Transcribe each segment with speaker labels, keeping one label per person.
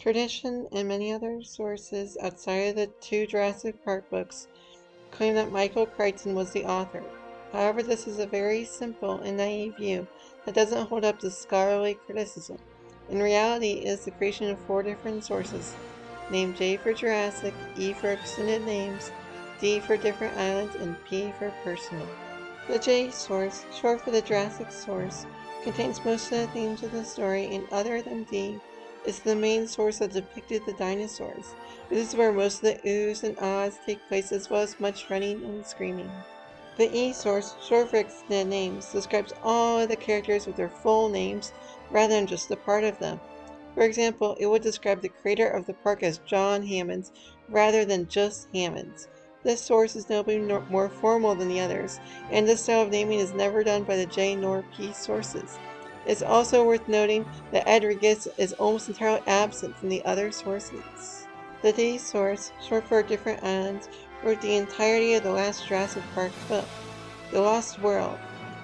Speaker 1: Tradition and many other sources outside of the two Jurassic Park books claim that Michael Crichton was the author. However, this is a very simple and naive view that doesn't hold up to scholarly criticism. In reality, it is the creation of four different sources, named J for Jurassic, E for extended names, D for different islands, and P for personal. The J source, short for the Jurassic source, contains most of the themes of the story, and other than D, is the main source that depicted the dinosaurs. This is where most of the oohs and ahs take place, as well as much running and screaming. The E source, short for extended names, describes all of the characters with their full names rather than just a part of them. For example, it would describe the creator of the park as John Hammonds rather than just Hammonds. This source is notably more formal than the others, and this style of naming is never done by the J nor P sources. It's also worth noting that Rodriguez is almost entirely absent from the other sources. The D source, short for different islands, wrote the entirety of the last Jurassic Park book, The Lost World.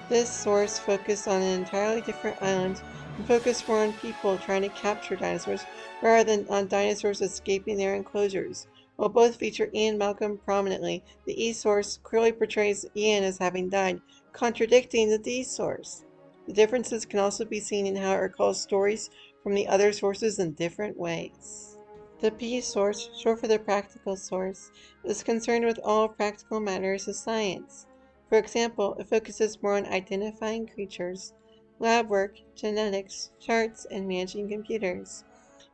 Speaker 1: This source focused on an entirely different island and focused more on people trying to capture dinosaurs rather than on dinosaurs escaping their enclosures. While both feature Ian Malcolm prominently, the E source clearly portrays Ian as having died, contradicting the D source. The differences can also be seen in how it recalls stories from the other sources in different ways. The P source, short for the practical source, is concerned with all practical matters of science. For example, it focuses more on identifying creatures, lab work, genetics, charts, and managing computers.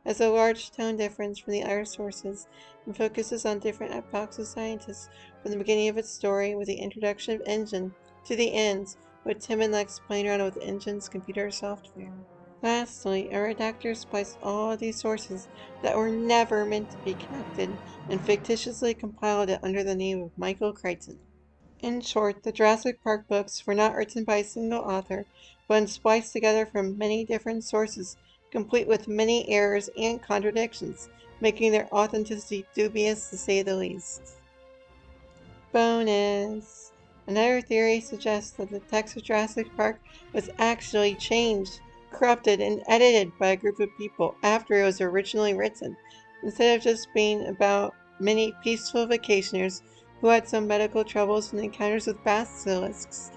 Speaker 1: Has a large tone difference from the other sources and focuses on different epochs of scientists from the beginning of its story with the introduction of engine to the end, with Tim and Lex playing around with Engine's computer software. Lastly, a redactor spliced all of these sources that were never meant to be connected and fictitiously compiled it under the name of Michael Crichton. In short, the Jurassic Park books were not written by a single author, but spliced together from many different sources, complete with many errors and contradictions, making their authenticity dubious to say the least. Bonus! Another theory suggests that the text of Jurassic Park was actually changed, corrupted, and edited by a group of people after it was originally written, instead of just being about many peaceful vacationers who had some medical troubles and encounters with basilisks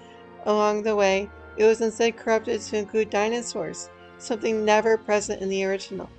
Speaker 1: along the way. It was instead corrupted to include dinosaurs, something never present in the original.